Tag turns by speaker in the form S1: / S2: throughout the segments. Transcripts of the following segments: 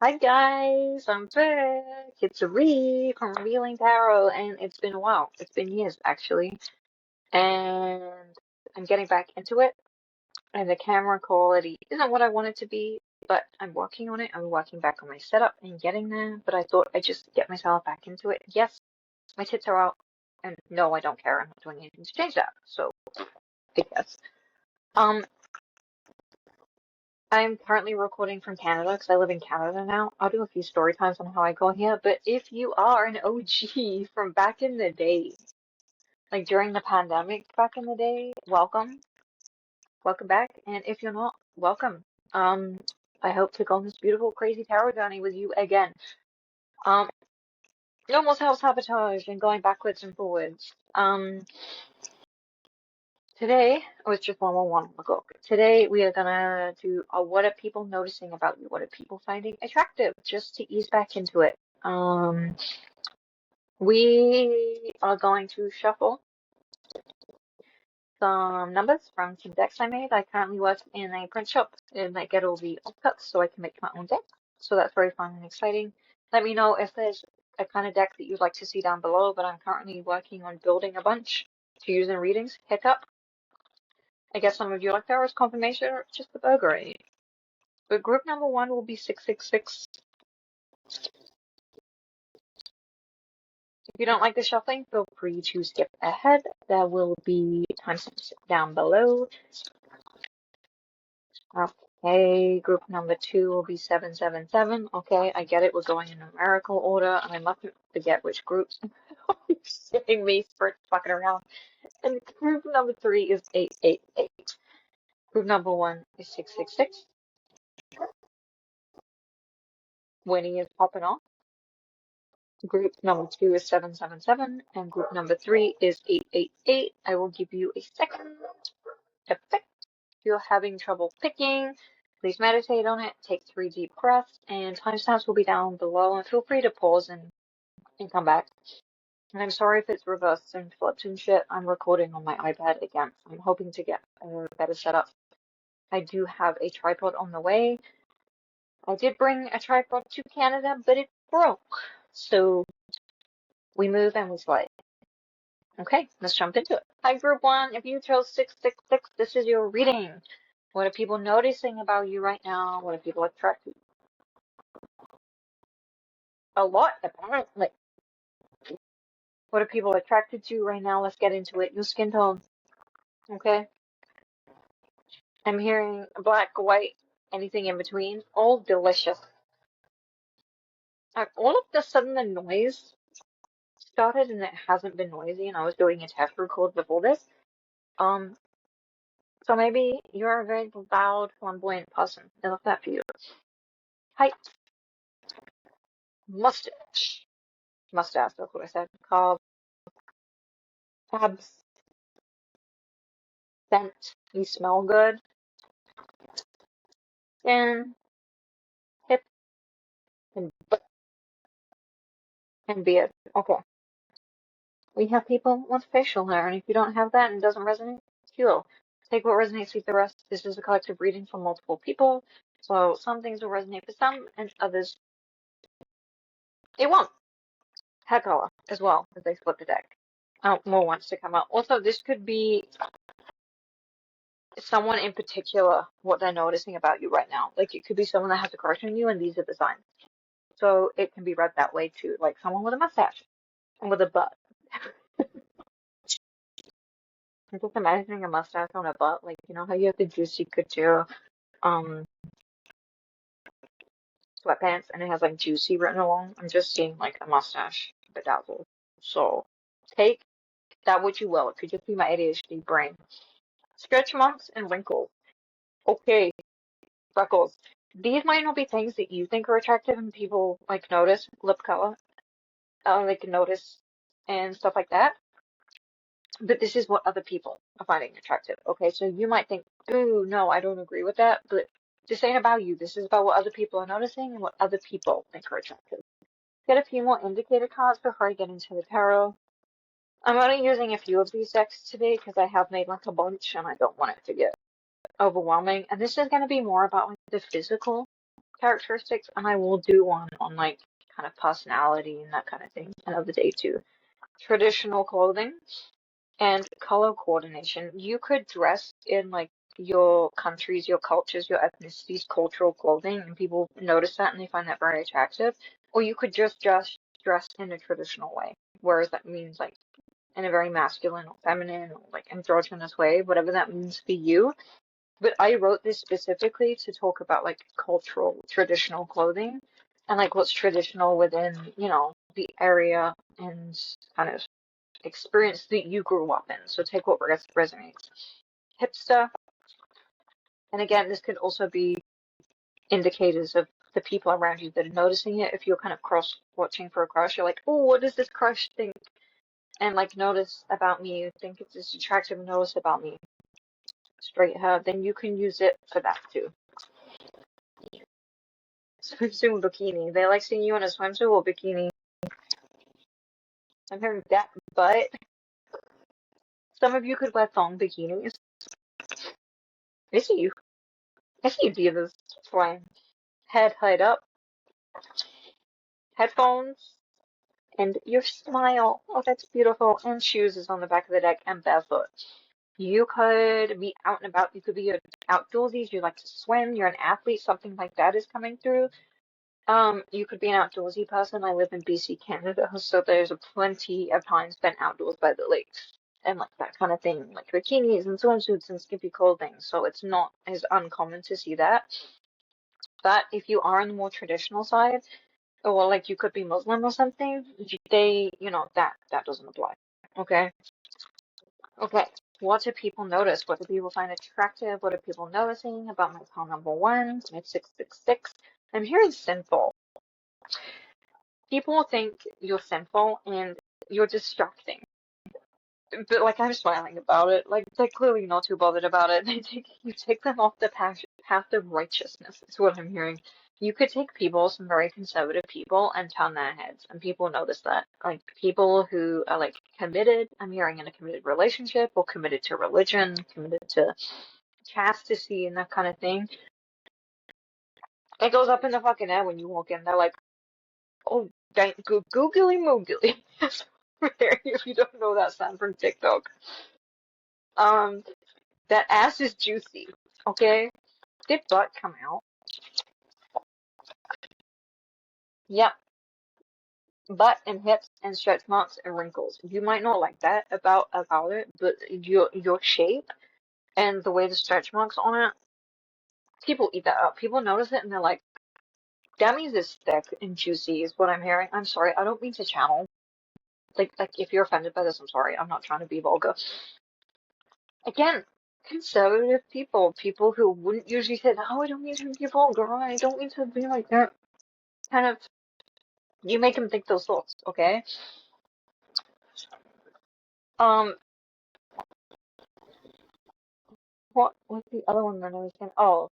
S1: Hi guys, I'm back. It's Rhi from Rhi-vealing Tarot, and it's been a while. It's been years actually, and I'm getting back into it. And the camera quality isn't what I want it to be, but I'm working on it. I'm working back on my setup and getting there. But I thought I'd just get myself back into it. Yes, my tits are out, and no, I don't care. I'm not doing anything to change that. So I guess. Um, I'm currently recording from Canada because I live in Canada now. I'll do a few story times on how I got here, but if you are an OG from back in the day, like during the pandemic back in the day, welcome. Welcome back. And if you're not, welcome. Um, I hope to go on this beautiful, crazy tarot journey with you again. Um, no more self-sabotage and going backwards and forwards. Today, oh, it's just one. Look, today we are gonna do what are people noticing about you? What are people finding attractive? Just to ease back into it. We are going to shuffle some numbers from some decks I made. I currently work in a print shop and I get all the offcuts so I can make my own deck. So that's very fun and exciting. Let me know if there's a kind of deck that you'd like to see down below, but I'm currently working on building a bunch to use in readings. Hit up. I guess some of you like Darrow's confirmation or just the burger I ate. But group number one will be 666. If you don't like the shuffling, feel free to skip ahead. There will be timestamps down below. Okay, group number two will be 777. Okay, I get it. We're going in numerical order, and I mustn't forget which groups. You're seeing me for fucking around. And group number three is 888. Group number one is 666. Winnie is popping off. Group number two is 777, and group number three is 888. I will give you a second to pick. If you're having trouble picking, please meditate on it. Take 3 deep breaths, and timestamps will be down below. And feel free to pause and come back. And I'm sorry if it's reversed and flipped and shit. I'm recording on my iPad again. I'm hoping to get a better setup. I do have a tripod on the way. I did bring a tripod to Canada, but it broke. So we move and we slide. Okay, let's jump into it. Hi, group one. If you chose 666, this is your reading. What are people noticing about you right now? What are people attracted to? A lot, apparently. What are people attracted to right now? Let's get into it. Your skin tone. Okay. I'm hearing black, white, anything in between. All delicious. All of the sudden, the noise started and it hasn't been noisy, and I was doing a test record before this. Um, so maybe you're a very loud, flamboyant person. I love that for you. Height, mustache, mustache. That's what I said. Cob, abs, scent. You smell good. Skin, hip, and butt, and beard. Okay. We have people with facial hair, and if you don't have that and it doesn't resonate, cool. Take what resonates, leave the rest. This is a collective reading from multiple people, so some things will resonate for some, and others it won't. Head color as well as they split the deck. More wants to come out. Also, this could be someone in particular, what they're noticing about you right now. Like, it could be someone that has a crush on you, and these are the signs. So it can be read that way too, like someone with a mustache and with a butt. I'm just imagining a mustache on a butt, like you know how you have the juicy couture um sweatpants and it has like juicy written along. I'm just seeing like a mustache bedazzled. So take that what you will. It could just be my ADHD brain. Stretch marks and wrinkles. Okay, freckles. These might not be things that you think are attractive and people like notice. Lip color, like notice and stuff like that. But this is what other people are finding attractive. Okay, so you might think, ooh, no, I don't agree with that. But this ain't about you. This is about what other people are noticing and what other people think are attractive. Get a few more indicator cards before I get into the tarot. I'm only using a few of these decks today because I have made like a bunch and I don't want it to get overwhelming. And this is going to be more about like the physical characteristics, and I will do one on like kind of personality and that kind of thing another day too. Traditional clothing and color coordination. You could dress in like your country's, your culture's, your ethnicity's cultural clothing, and people notice that and they find that very attractive. Or you could just dress in a traditional way, whereas that means like in a very masculine or feminine or like androgynous way, whatever that means for you. But I wrote this specifically to talk about like cultural traditional clothing and like what's traditional within, the area and kind of experience that you grew up in. So take what resonates. Hipster, and again, this could also be indicators of the people around you that are noticing it. If you're kind of cross watching for a crush, you're like, oh, what does this crush think? And like notice about me, you think it's attractive and notice about me. Straight hair, then you can use it for that too. Swimsuit bikini. They like seeing you in a swimsuit or bikini. I'm hearing that, but some of you could wear thong bikinis. I see you. I see you divas flying. Head high up, headphones, and your smile. Oh, that's beautiful. And shoes is on the back of the deck and barefoot. You could be out and about. You could be outdoorsy. You like to swim. You're an athlete. Something like that is coming through. You could be an outdoorsy person. I live in B.C. Canada, so there's a plenty of time spent outdoors by the lakes and like that kind of thing, like bikinis and swimsuits and skimpy clothing. So it's not as uncommon to see that. But if you are on the more traditional side, or like you could be Muslim or something, that doesn't apply. Okay? Okay. What do people notice? What do people find attractive? What are people noticing about my pile number one? My 666. I'm hearing sinful. People think you're sinful and you're distracting. But like I'm smiling about it. Like they're clearly not too bothered about it. You take them off the path of righteousness. Is what I'm hearing. You could take people, some very conservative people, and turn their heads, and people notice that. Like people who are like committed. I'm hearing in a committed relationship, or committed to religion, committed to chastity, and that kind of thing. It goes up in the fucking air when you walk in. They're like, oh, googly moogly. If you don't know that sound from TikTok. Um, that ass is juicy, okay? Did butt come out? Yep. Butt and hips and stretch marks and wrinkles. You might not like that about it, but your shape and the way the stretch marks on it, people eat that up. People notice it and they're like, that means it's thick and juicy is what I'm hearing. I'm sorry, I don't mean to channel. Like if you're offended by this, I'm sorry. I'm not trying to be vulgar. Again, conservative people who wouldn't usually say, oh, I don't mean to be vulgar, I don't mean to be like that. Kind of, you make them think those thoughts, okay? Um, what's the other one that I was saying? Oh,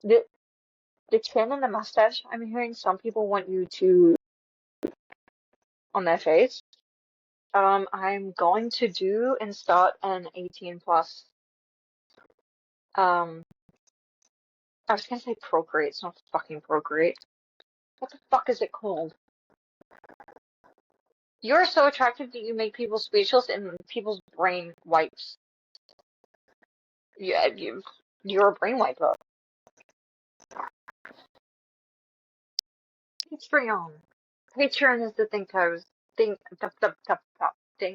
S1: the the chin and the mustache. I'm hearing some people want you to on their face. I'm going to do and start an 18 plus. Um, I was gonna say procreate. It's not fucking procreate. What the fuck is it called? You're so attractive that you make people speechless and people's brain wipes. Yeah, you're a brain wiper. Patreon. Patreon is the thing I was thing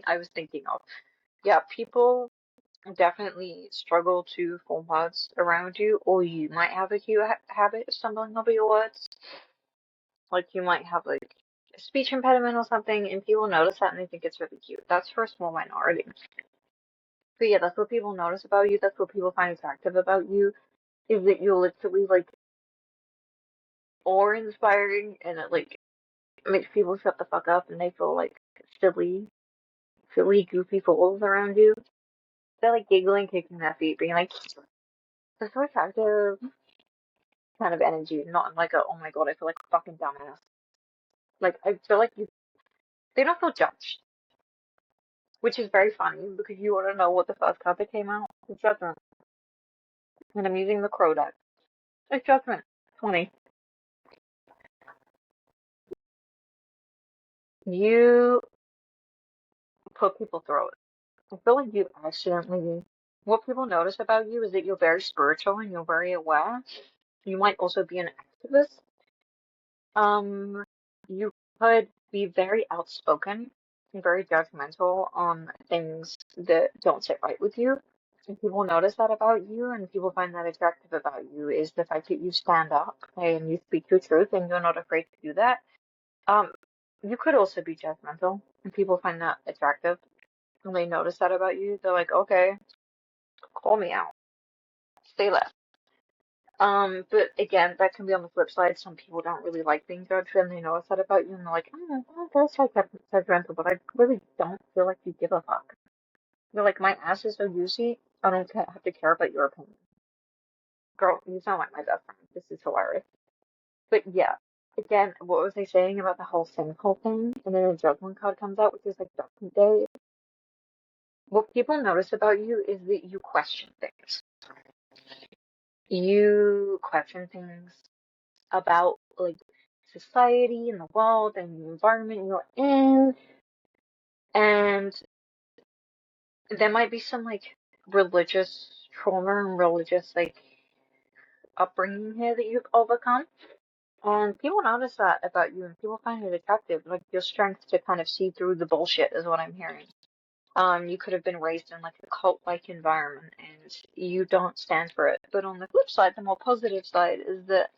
S1: I was thinking of. Yeah, people definitely struggle to form words around you, or you might have a cute habit of stumbling over your words. Like you might have like a speech impediment or something, and people notice that and they think it's really cute. That's for a small minority. But yeah, that's what people notice about you. That's what people find attractive about you, is that you're literally like awe-inspiring, and it like makes people shut the fuck up, and they feel like silly, goofy fools around you. They're like giggling, kicking their feet, being like, that's so attractive kind of energy, not in like a, oh my god, I feel like a fucking dumbass. Like, I feel like they don't feel judged, which is very funny because you want to know what the first card that came out? It's Judgment. And I'm using the Crow deck. It's Judgment. 20. You put people through it. I feel like you accidentally, what people notice about you is that you're very spiritual and you're very aware. You might also be an activist. Um, you could be very outspoken and very judgmental on things that don't sit right with you. And people notice that about you, and people find that attractive about you is the fact that you stand up and you speak your truth and you're not afraid to do that. Um, you could also be judgmental, and people find that attractive. When they notice that about you, they're like, okay, call me out, say less. But again, that can be on the flip side. Some people don't really like being judged, and they notice that about you, and they're like, oh, well, that's like judgmental, but I really don't feel like you give a fuck. You're like, my ass is so juicy, I don't have to care about your opinion. Girl, you sound like my best friend. This is hilarious. But yeah, again, what was I saying about the whole sinful thing? And then the judgment card comes out, which is like Judgment Day. What people notice about you is that you question things. You question things about like society and the world and the environment you're in, and there might be some like religious trauma and religious like upbringing here that you've overcome. And people notice that about you, and people find it attractive, like your strength to kind of see through the bullshit is what I'm hearing. You could have been raised in like a cult-like environment, and you don't stand for it. But on the flip side, the more positive side is that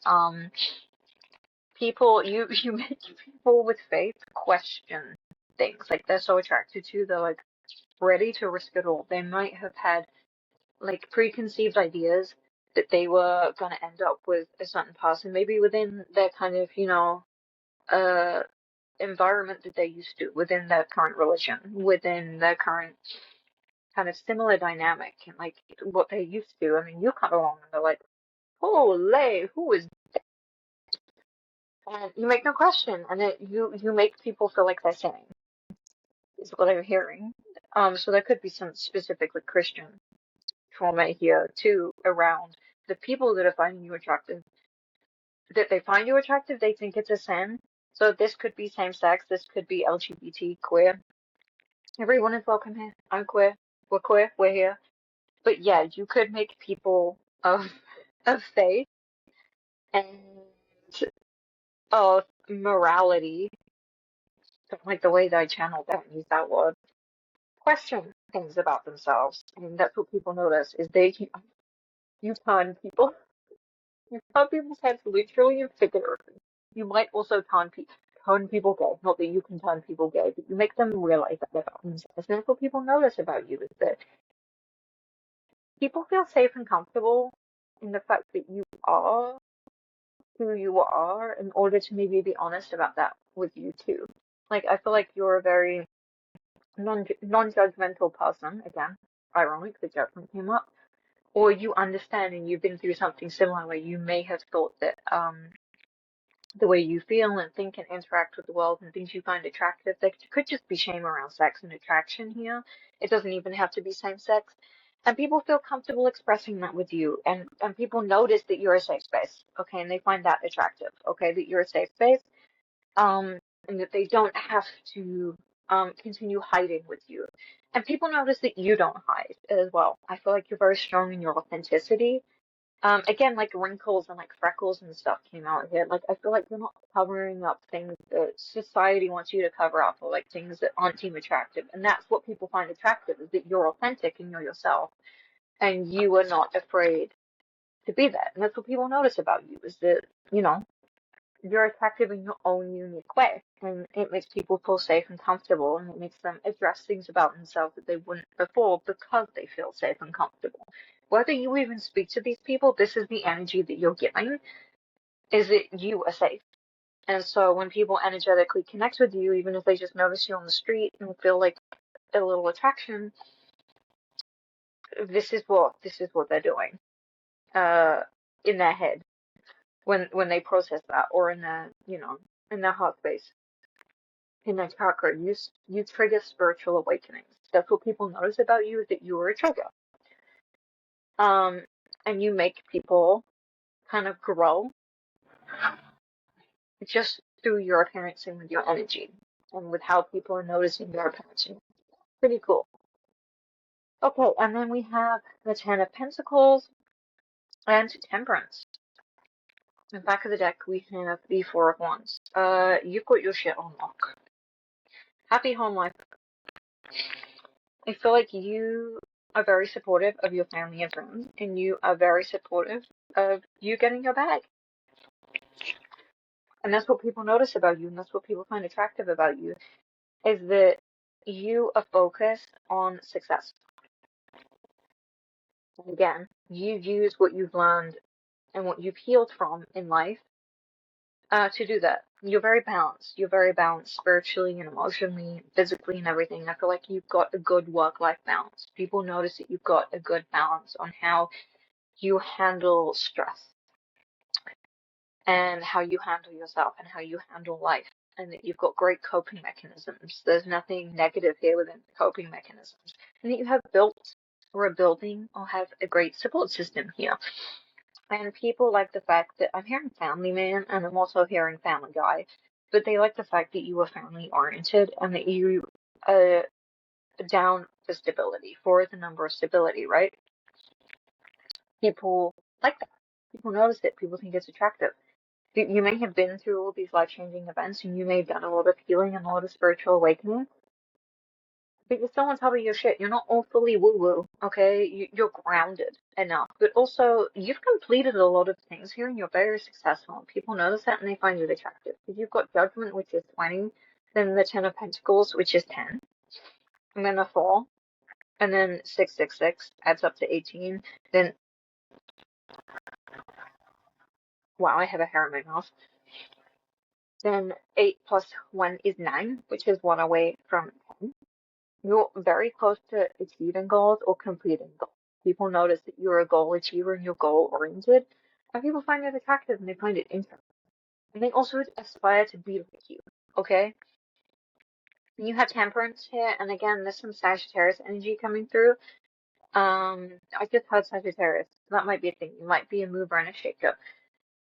S1: people you make people with faith question things. Like they're so attracted to you, they're like ready to risk it all. They might have had like preconceived ideas that they were gonna end up with a certain person, maybe within their kind of, uh environment that they're used to, within their current religion, within their current kind of similar dynamic and like what they're used to. I mean, you come along and they're like, holy, who is and you make no question, and you make people feel like they're sinning, is what I'm hearing. So there could be some specifically Christian trauma here too around the people that are finding you attractive. That they find you attractive, they think it's a sin. So this could be same sex, this could be LGBT, queer. Everyone is welcome here. I'm queer, we're here. But yeah, you could make people of faith and of morality, don't like the way that I channeled that and use that word, question things about themselves. And that's what people notice is you turn people you turn people's heads literally and figuratively. You might also turn people gay. Not that you can turn people gay, but you make them realize that about themselves. And that's what people notice about you is that people feel safe and comfortable in the fact that you are who you are in order to maybe be honest about that with you too. Like I feel like you're a very non-judgmental person. Again, ironic, the judgment came up. Or you understand and you've been through something similar where you may have thought that the way you feel and think and interact with the world and things you find attractive, there could just be shame around sex and attraction here. It doesn't even have to be same sex. And people feel comfortable expressing that with you, and people notice that you're a safe space, okay, and they find that attractive, okay, that you're a safe space, um, and that they don't have to continue hiding with you. And people notice that you don't hide as well. I feel like you're very strong in your authenticity. Again, like wrinkles and like freckles and stuff came out here. Like, I feel like you're not covering up things that society wants you to cover up, or like things that aren't deemed attractive. And that's what people find attractive is that you're authentic and you're yourself, and you are not afraid to be that. And that's what people notice about you is that, you're attractive in your own unique way, and it makes people feel safe and comfortable, and it makes them address things about themselves that they wouldn't before because they feel safe and comfortable. Whether you even speak to these people, this is the energy that you're giving, is that you are safe. And so when people energetically connect with you, even if they just notice you on the street and feel like a little attraction, this is what they're doing, uh, in their head when they process that, or in their, in their heart space. In that chakra, you trigger spiritual awakenings. That's what people notice about you is that you are a trigger. Um, and you make people kind of grow just through your appearance and with your energy. and with how people are noticing your parenting. Pretty cool. Okay, and then we have the Ten of Pentacles and Temperance. In the back of the deck, we have the Four of Wands. You've got your shit on lock. Happy home life. I feel like you are very supportive of your family and friends, and you are very supportive of you getting your bag. And that's what people notice about you, and that's what people find attractive about you, is that you are focused on success. And again, you use what you've learned and what you've healed from in life to do that. You're very balanced. You're very balanced spiritually and emotionally, physically, and everything. I feel like you've got a good work-life balance. People notice that you've got a good balance on how you handle stress and how you handle yourself and how you handle life, and that you've got great coping mechanisms. There's nothing negative here within the coping mechanisms, and that you have built or are building or have a great support system here. And people like the fact that I'm hearing family man and I'm also hearing family guy, but they like the fact that you are family oriented and that you are down for stability, for the number of stability, right? People like that. People notice it. People think it's attractive. You may have been through all these life-changing events and you may have done a lot of healing and a lot of spiritual awakening, but you're still on top of your shit. You're not all fully woo-woo, okay? You're grounded enough. But also, you've completed a lot of things here and you're very successful. And people notice that and they find it attractive. If you've got Judgment, which is 20, then the Ten of Pentacles, which is 10, and then a 4, and then 666 adds up to 18. Then, wow, I have a hair in my mouth. Then 8 plus 1 is 9, which is 1 away from 10. You're very close to achieving goals or completing goals. People notice that you're a goal achiever and you're goal oriented, and people find it attractive and they find it interesting. And they also aspire to be like you, okay? And you have Temperance here, and again, there's some Sagittarius energy coming through. I just had Sagittarius. That might be a thing. You might be a mover and a shaker.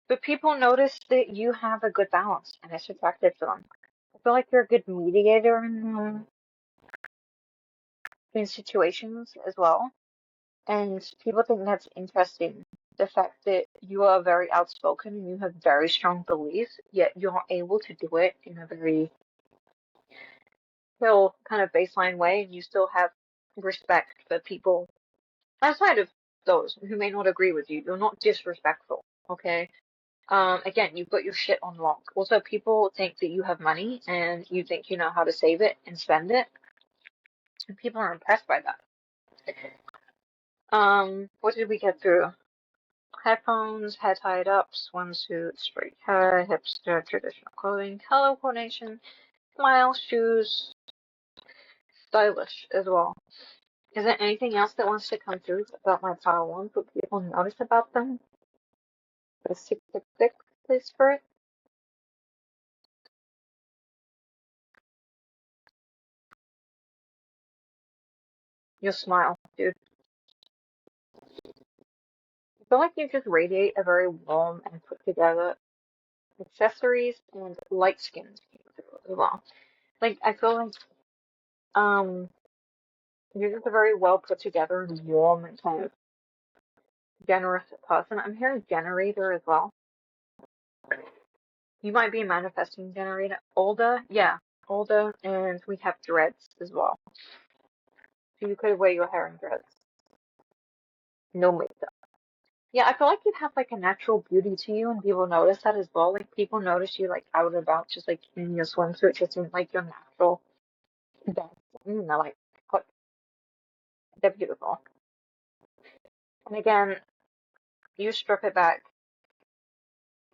S1: But people notice that you have a good balance, and it's attractive to them. I feel like you're a good mediator in situations as well. And people think that's interesting. The fact that you are very outspoken and you have very strong beliefs, yet you're able to do it in a very chill kind of baseline way, and you still have respect for people outside of those who may not agree with you. You're not disrespectful, okay? Again, you've got your shit on lock. Also, people think that you have money and you think you know how to save it and spend it, and people are impressed by that. What did we get through? Headphones, hair tied up, swimsuit, straight hair, hipster, traditional clothing, color coordination, smile, shoes, stylish as well. Is there anything else that wants to come through about my pile ones? What people notice about them? The 666, please, for it. Your smile, dude. I feel like you just radiate a very warm and put together accessories and light skins as well. Like, I feel like, um, you're just a very well put together and warm and kind of generous person. I'm hearing generator as well. You might be a manifesting generator. Older, yeah, older, and we have dreads as well. So you could wear your hair in dreads. No makeup. Yeah, I feel like you have like a natural beauty to you, and people notice that as well. Like people notice you like out and about, just like in your swimsuit, just in like your natural dance. They're like, what? They're beautiful. And again, you strip it back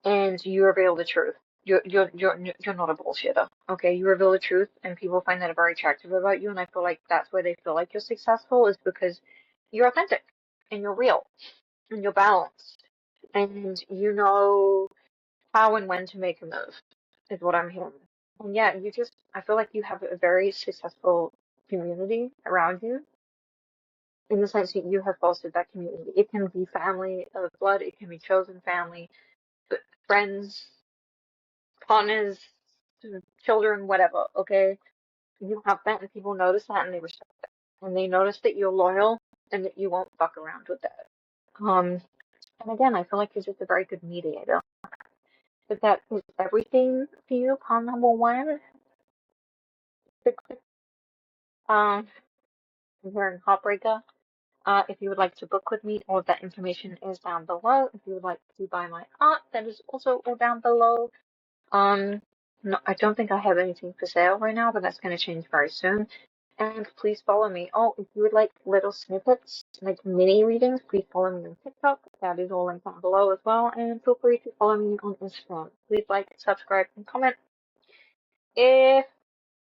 S1: and you reveal the truth. You're not a bullshitter. Okay, you reveal the truth, and people find that very attractive about you. And I feel like that's where they feel like you're successful, is because you're authentic and you're real and you're balanced and you know how and when to make a move, is what I'm hearing. And yeah, I feel like you have a very successful community around you, in the sense that you have fostered that community. It can be family of blood, it can be chosen family, but friends, partners, children, whatever, okay? You have that and people notice that and they respect that. And they notice that you're loyal and that you won't fuck around with that. And again, I feel like you're just a very good mediator. If that is everything for you, palm number one, I'm wearing Heartbreaker. If you would like to book with me, all of that information is down below. If you would like to buy my art, that is also all down below. No, I don't think I have anything for sale right now, but that's going to change very soon. And please follow me. Oh, if you would like little snippets, like mini readings, please follow me on TikTok. That is all linked down below as well. And feel free to follow me on Instagram. Please like, subscribe, and comment. If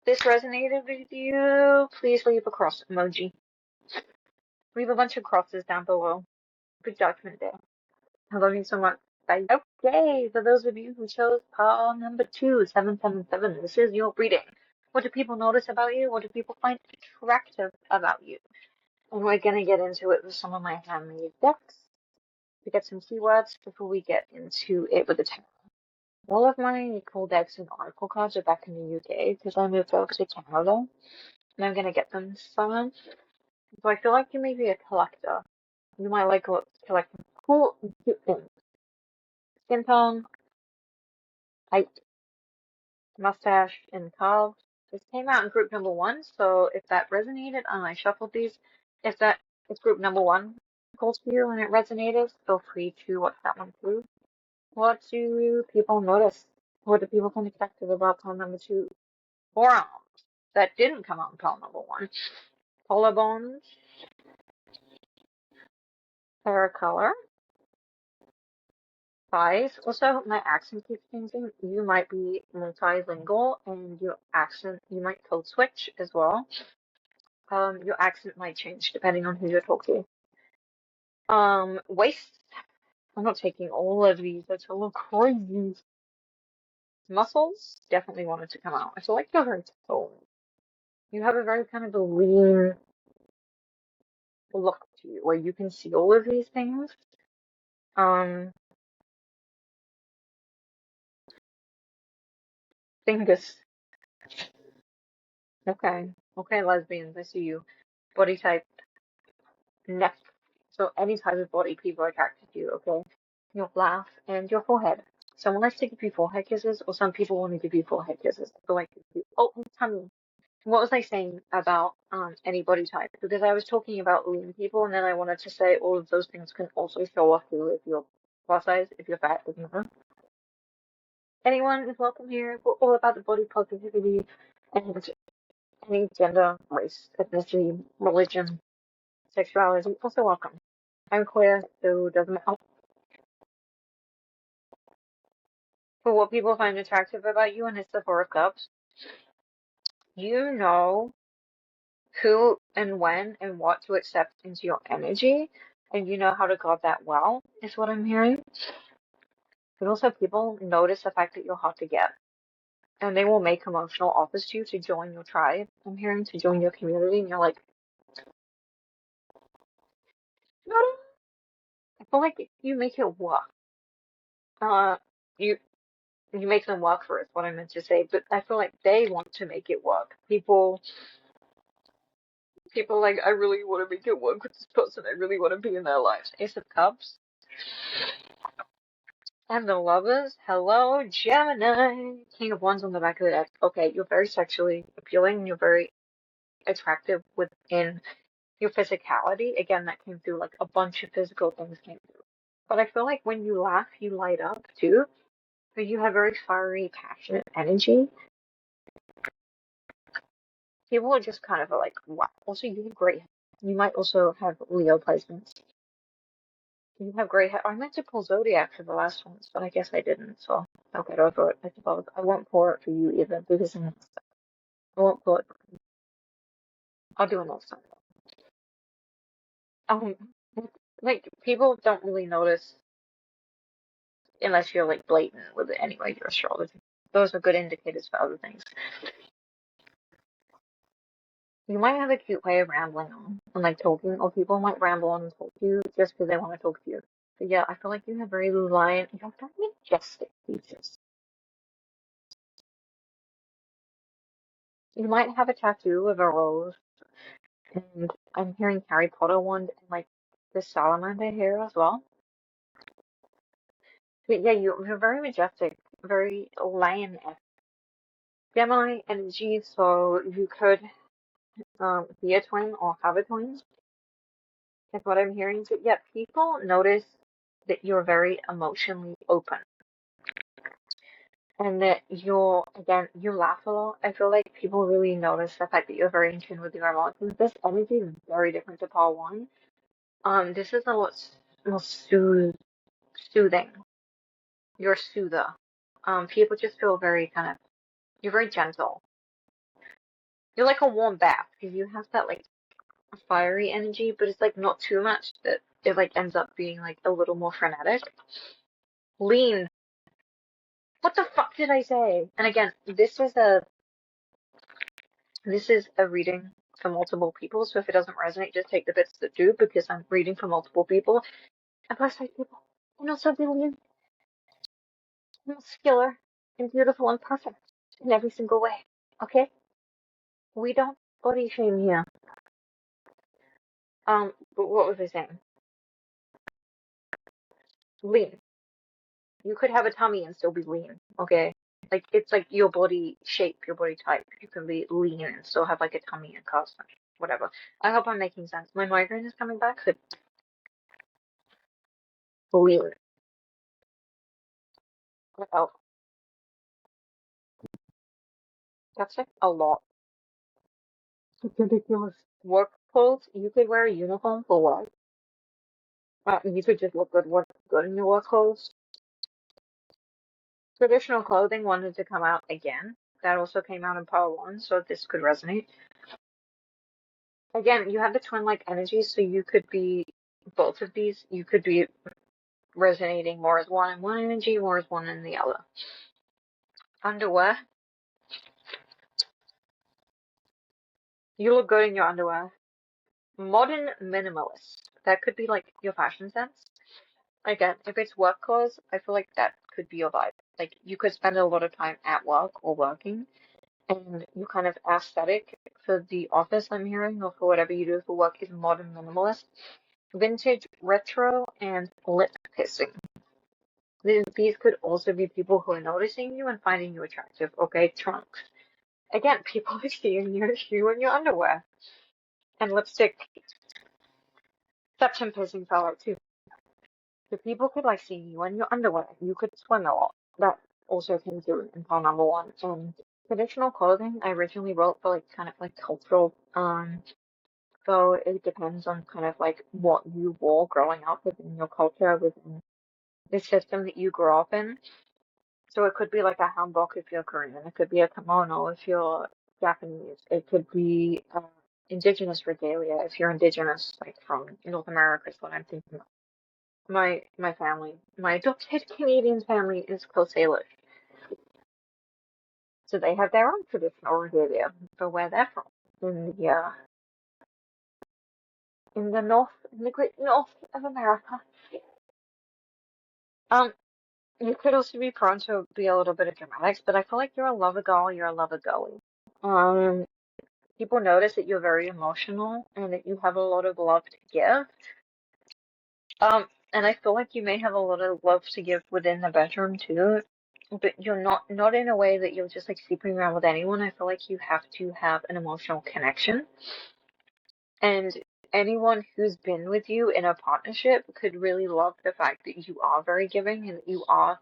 S1: this resonated with you, please leave a cross emoji. Leave a bunch of crosses down below. Good judgment day. I love you so much. Bye. Okay, for those of you who chose call number 2777, this is your reading. What do people notice about you? What do people find attractive about you? And we're gonna get into it with some of my handmade decks to get some keywords before we get into it with the tarot. All of my cool decks and oracle cards are back in the UK because I moved over to Canada and I'm gonna get them signed. So I feel like you may be a collector. You might like collecting cool and cute things. Skin tone, height, mustache, and carved. This came out in group number one, so if that resonated and I shuffled these, if that is group number one calls for you and it resonated, feel free to watch that one too. What do people notice? What do people find attractive about pile number two? Forearms. That didn't come out in pile number one. Collarbones. Hair color. Thighs. Also, my accent keeps changing. You might be multilingual and your accent, you might code switch as well. Your accent might change depending on who you're talking to. Waist. I'm not taking all of these. That's a little crazy. Muscles definitely wanted to come out. I feel like you're very tall. You have a very kind of a lean look to you, where you can see all of these things. Fingers. Okay. Okay, lesbians, I see you. Body type, neck. So any type of body people are attracted to, okay? Your laugh and your forehead. Someone likes to give you forehead kisses, or some people want to give you forehead kisses. I feel like oh, tummy. What was I saying about any body type? Because I was talking about lean people, and then I wanted to say all of those things can also show off too if you're plus size, if you're fat, doesn't matter. Anyone is welcome here. We're all about the body positivity and any gender, race, ethnicity, religion, sexuality. Also welcome. I'm queer, so it doesn't matter. For what people find attractive about you, and it's the Four of Cups, you know who and when and what to accept into your energy, and you know how to guard that well, is what I'm hearing. But also, people notice the fact that you're hard to get, and they will make emotional offers to you to join your tribe. I'm hearing to join your community, and you're like, no, I feel like you make it work. Uh, you you make them work for it, is what I meant to say. But I feel like they want to make it work. People like, I really want to make it work with this person. I really want to be in their lives. Ace of Cups. And the Lovers. Hello, Gemini. King of Wands on the back of the deck. Okay, you're very sexually appealing. You're very attractive within your physicality. Again, that came through, like a bunch of physical things came through. But I feel like when you laugh, you light up too. But you have very fiery, passionate energy. People are just kind of like, wow. Also, you have great. You might also have Leo placements. You have great hair. I meant to pull Zodiac for the last ones, but I guess I didn't, so I'll get over it. I won't pour it for you either, because I won't pull it. I'll do it next time. Um, like, people don't really notice unless you're, like, blatant with it anyway, your astrology. Those are good indicators for other things. You might have a cute way of rambling on and, like, talking, or people might ramble on and talk to you just because they want to talk to you. But yeah, I feel like you have very majestic features. You might have a tattoo of a rose, and I'm hearing Harry Potter one and like the salamander here as well. But yeah, you're very majestic, very lion-esque. Gemini energy, so you could be a twin or have a twin. That's what I'm hearing. So yeah, people notice that you're very emotionally open and that again, you laugh a lot. I feel like people really notice the fact that you're very in tune with your emotions. This energy is very different to Paul one. This is a lot more soothing. You're a soother. People just feel very kind of, you're very gentle. You're like a warm bath because you have that like fiery energy, but it's like not too much that it like ends up being like a little more frenetic. Lean. What the fuck did I say? And again, this is a reading for multiple people, so if it doesn't resonate, just take the bits that do because I'm reading for multiple people. And plus, like people, you know, so brilliant, muscular, and beautiful and perfect in every single way. Okay? We don't body shame here. But what was I saying? Lean. You could have a tummy and still be lean, okay? Like it's like your body shape, your body type. You can be lean and still have like a tummy and cast, whatever. I hope I'm making sense. My migraine is coming back. So lean. Oh, that's like a lot. It's ridiculous. Work clothes. You could wear a uniform for what? You could just look good in your work clothes. Traditional clothing wanted to come out again. That also came out in Power One, so this could resonate. Again, you have the twin-like energy, so you could be both of these. You could be resonating more as one in one energy, more as one in the other. Underwear. You look good in your underwear. Modern minimalist. That could be like your fashion sense. Again, if it's work clothes, I feel like that could be your vibe. Like you could spend a lot of time at work or working, and you kind of aesthetic for the office I'm hearing, or for whatever you do for work is modern minimalist. Vintage, retro, and lip kissing. These could also be people who are noticing you and finding you attractive. Okay, trunks. Again, people are seeing your shoe and your underwear. And lipstick, septum piercing fell out too. So people could like see you in your underwear. You could swim a lot. That also came through in pile number one. And traditional clothing, I originally wrote for like kind of like cultural, so it depends on kind of like what you wore growing up within your culture, within the system that you grew up in. So it could be like a hanbok if you're Korean. It could be a kimono if you're Japanese. It could be indigenous regalia if you're indigenous, like from North America is what I'm thinking of. My family, my adopted Canadian family is Coast Salish. So they have their own traditional regalia for where they're from. In the north, in the great north of America. Um, you could also be prone to be a little bit of dramatics, but I feel like you're a lover girl, you're a lover girly. Um, People notice that you're very emotional and that you have a lot of love to give. And I feel like you may have a lot of love to give within the bedroom too, but you're not in a way that you're just like sleeping around with anyone. I feel like you have to have an emotional connection. And anyone who's been with you in a partnership could really love the fact that you are very giving and that you are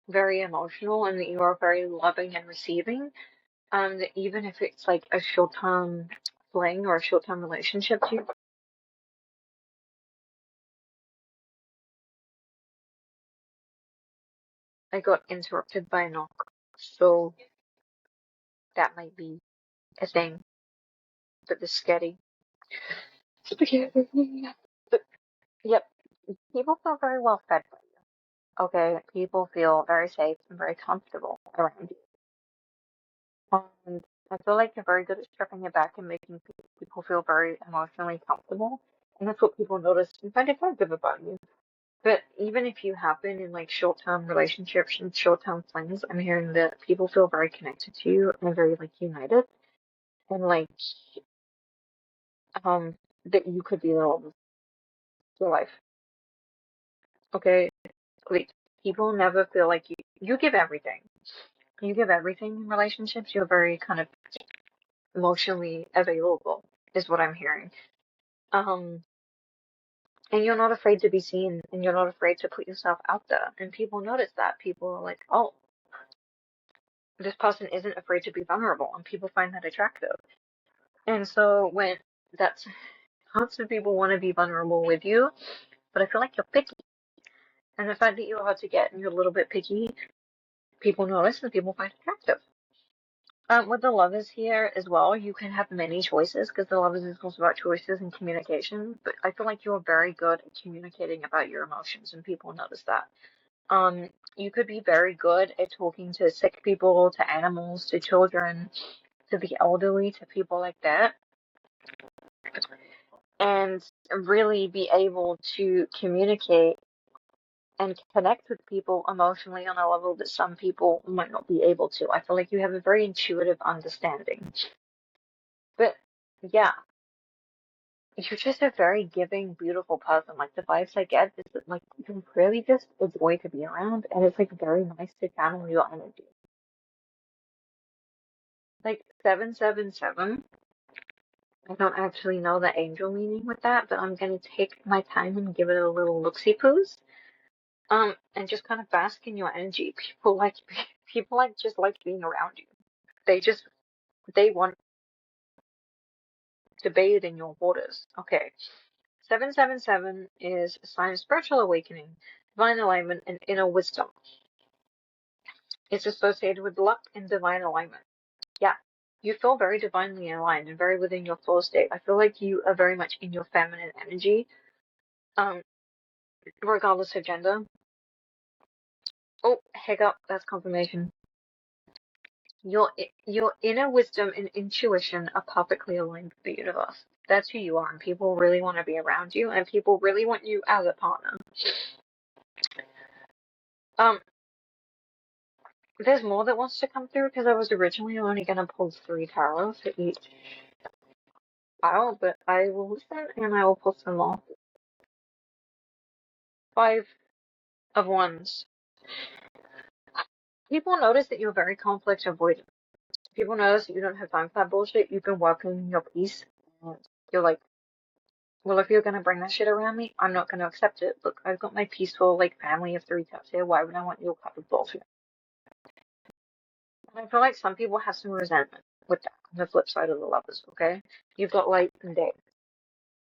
S1: very emotional and that you are very loving and receiving. That even if it's like a short-term fling or a short-term relationship, I got interrupted by a knock, so that might be a thing, but the scary. But yep, people feel very well fed by you. Okay, people feel very safe and very comfortable around you. And I feel like you're very good at stripping it back and making people feel very emotionally comfortable. And that's what people notice and find attractive about you. But even if you have been in like short-term relationships and short-term flings, I'm hearing that people feel very connected to you and very like united. and like that you could be the love of your life. Okay, like people never feel like you give everything. You give everything in relationships. You're very kind of emotionally available, is what I'm hearing. Um, and you're not afraid to be seen, and you're not afraid to put yourself out there. And people notice that. People are like, oh, this person isn't afraid to be vulnerable, and people find that attractive. And so when that's lots of people want to be vulnerable with you, but I feel like you're picky. And the fact that you're hard to get and you're a little bit picky, people notice and people find attractive. With the lovers here as well, you can have many choices because the lovers is also about choices and communication. But I feel like you're very good at communicating about your emotions, and people notice that. You could be very good at talking to sick people, to animals, to children, to the elderly, to people like that, and really be able to communicate and connect with people emotionally on a level that some people might not be able to. I feel like you have a very intuitive understanding. But yeah, you're just a very giving, beautiful person. Like the vibes I get is that like you're really just a joy to be around, and it's like very nice to channel your energy. Like 777, I don't actually know the angel meaning with that, but I'm gonna take my time and give it a little look-see-poos. And just kind of bask in your energy. People like just like being around you. They just they want to bathe in your waters. Okay. 777 is a sign of spiritual awakening, divine alignment, and inner wisdom. It's associated with luck and divine alignment. Yeah. You feel very divinely aligned and very within your flow state. I feel like you are very much in your feminine energy, um, regardless of gender. Oh, hiccup, that's confirmation. Your inner wisdom and intuition are perfectly aligned with the universe. That's who you are, and people really want to be around you, and people really want you as a partner. Um, there's more that wants to come through because I was originally only gonna pull 3 tarot for each pile, but I will listen and I will pull some more. 5 of Wands. People notice that you're very conflict avoidant. People notice that you don't have time for that bullshit. You've been working your peace. And you're like, well, if you're gonna bring that shit around me, I'm not gonna accept it. Look, I've got my peaceful, like, family of 3 cups here. Why would I want your cup of bullshit? And I feel like some people have some resentment with that on the flip side of the lovers, okay? You've got light and day.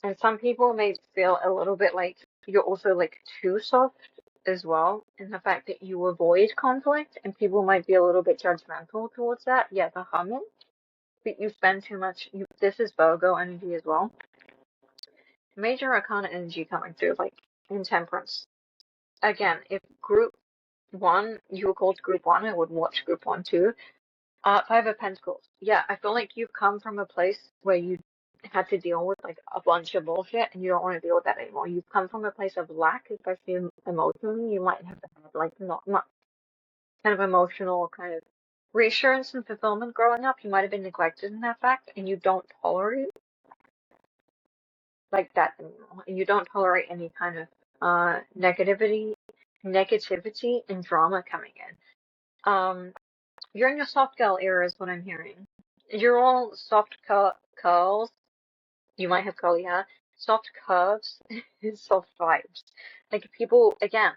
S1: And some people may feel a little bit like you're also, like, too soft as well, in the fact that you avoid conflict, and people might be a little bit judgmental towards that. Yeah, the humming. But you spend too much. This is Virgo energy as well. Major arcana energy coming through, like intemperance. Again, if group one, you were called group one, I would watch group one too. 5 of Pentacles. Yeah, I feel like you've come from a place where you had to deal with like a bunch of bullshit and you don't want to deal with that anymore. You've come from a place of lack, especially emotionally. You might have had like not much kind of emotional kind of reassurance and fulfillment growing up. You might have been neglected in that fact, and you don't tolerate like that anymore. And you don't tolerate any kind of negativity and drama coming in. You're in your soft girl era is what I'm hearing. You're all soft curls. You might have curly hair, soft curves, soft vibes. Like people, again,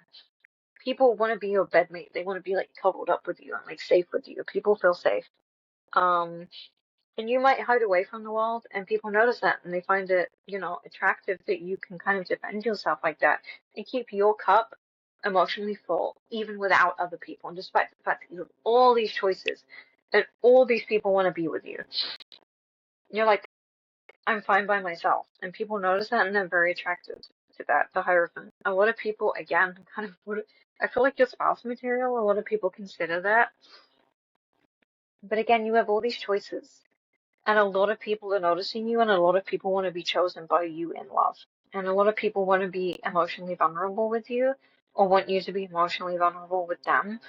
S1: people want to be your bedmate. They want to be like cuddled up with you and like safe with you. People feel safe. Um, and you might hide away from the world, and people notice that, and they find it, attractive that you can kind of defend yourself like that and keep your cup emotionally full, even without other people, and despite the fact that you have all these choices, and all these people want to be with you. You're like, I'm fine by myself, and people notice that, and they're very attracted to that, the Hierophant. A lot of people, again, kind of, I feel like you're spouse material. A lot of people consider that. But again, you have all these choices. And a lot of people are noticing you, and a lot of people want to be chosen by you in love. And a lot of people want to be emotionally vulnerable with you, or want you to be emotionally vulnerable with them.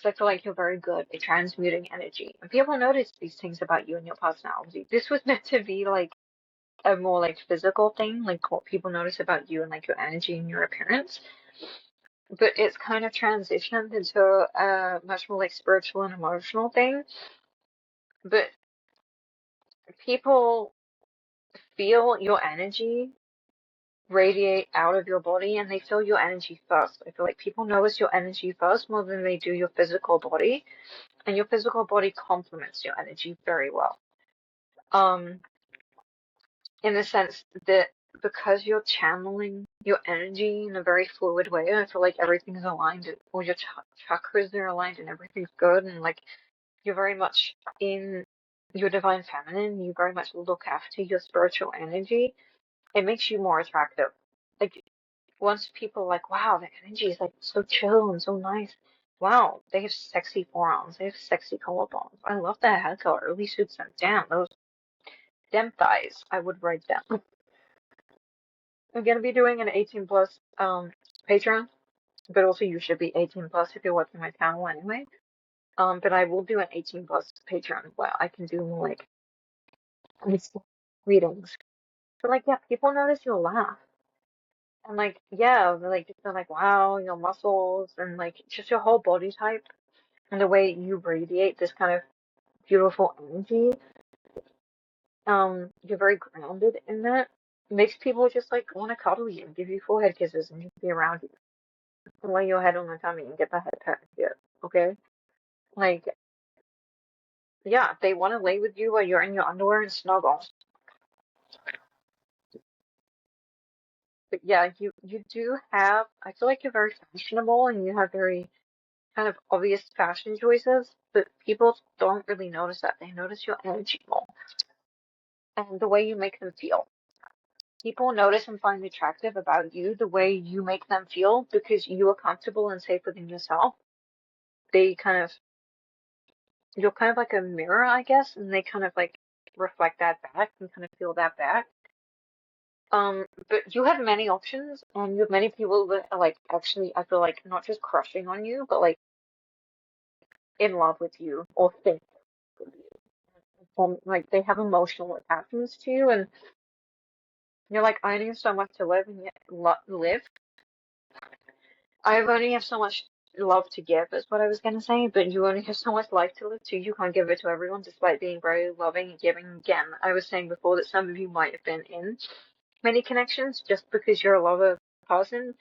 S1: because I feel like you're very good at transmuting energy. And people notice these things about you and your personality. This was meant to be like a more like physical thing, like what people notice about you and like your energy and your appearance. But it's kind of transitioned into a much more like spiritual and emotional thing. But people feel your energy radiate out of your body and they feel your energy first. I feel like people notice your energy first more than they do your physical body. And your physical body complements your energy very well. In the sense that because you're channeling your energy in a very fluid way, I feel like everything's aligned, all your chakras are aligned and everything's good, and like you're very much in your divine feminine, you very much look after your spiritual energy. It makes you more attractive. Like once people are like, wow, the energy is like so chill and so nice. Wow, they have sexy forearms, they have sexy collarbones. I love that hair color. It really suits them. Damn, those damn thighs. I would write down. I'm gonna be doing an 18 plus Patreon, but also you should be 18 plus if you're watching my channel anyway. But I will do an 18 plus Patreon where I can do more like readings. But like yeah, people notice you'll laugh. And like yeah, they're like, wow, your muscles and like just your whole body type and the way you radiate this kind of beautiful energy. You're very grounded in that. Makes people just like want to cuddle you and give you forehead kisses and just be around you. Lay your head on the tummy and get the head pat here, okay? Like, yeah, they want to lay with you while you're in your underwear and snuggle. But yeah, you do have, I feel like you're very fashionable and you have very kind of obvious fashion choices, but people don't really notice that. They notice your energy more and the way you make them feel. People notice and find attractive about you the way you make them feel because you are comfortable and safe within yourself. They kind of you're kind of like a mirror, I guess, and they kind of like reflect that back and kind of feel that back. But you have many options, and you have many people that are like actually, I feel like not just crushing on you, but like in love with you or think of you. Like they have emotional attachments to you, and you're like, I only have so much to live and yet live. I only have so much love to give, is what I was gonna say, but you only have so much life to live too. You can't give it to everyone, despite being very loving and giving. Again, I was saying before that some of you might have been in many connections just because you're a lover person,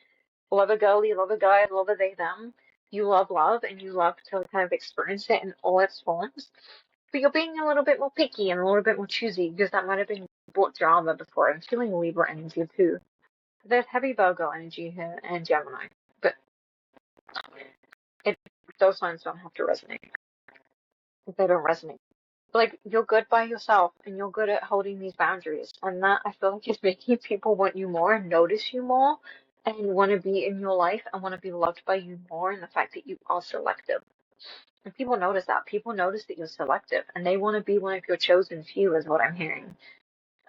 S1: lover girl, you love a guy, lover they them. You love and you love to kind of experience it in all its forms. But you're being a little bit more picky and a little bit more choosy because that might have been brought drama before. I'm feeling Libra energy too. There's heavy Virgo energy here and Gemini. But it, those signs don't have to resonate. If they don't resonate. Like, you're good by yourself and you're good at holding these boundaries. And that, I feel like, is making people want you more and notice you more and want to be in your life and want to be loved by you more. And the fact that you are selective. And people notice that. People notice that you're selective and they want to be one of your chosen few, is what I'm hearing.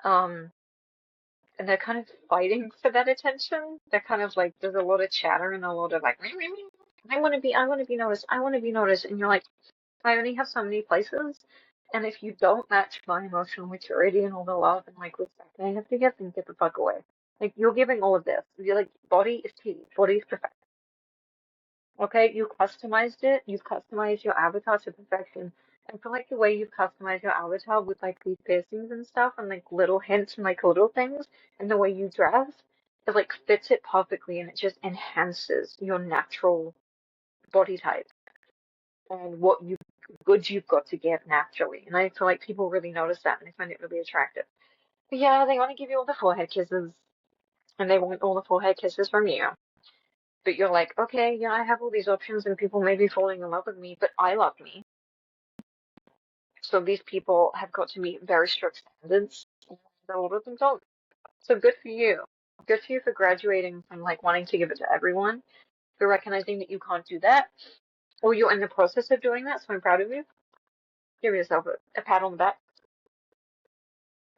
S1: Um, and they're kind of fighting for that attention. They're kind of like, there's a lot of chatter and a lot of like, I want to be noticed, I want to be noticed. And you're like, I only have so many places, and if you don't match my emotional maturity and all the love and like respect I have to give, then get the fuck away. Like you're giving all of this. You're like body is tea, body is perfect. Okay, you customized it. You've customized your avatar to perfection. And for like the way you've customized your avatar with like these piercings and stuff and like little hints and like little things and the way you dress, it like fits it perfectly and it just enhances your natural body type and what you goods you've got to give naturally. And I feel like people really notice that and they find it really attractive. But yeah, they want to give you all the forehead kisses and they want all the forehead kisses from you. But you're like, okay, yeah, I have all these options and people may be falling in love with me, but I love me. So these people have got to meet very strict standards and a lot of them don't. So good for you. Good for you for graduating from like wanting to give it to everyone, for recognizing that you can't do that, or you're in the process of doing that. So I'm proud of you. Give yourself a pat on the back.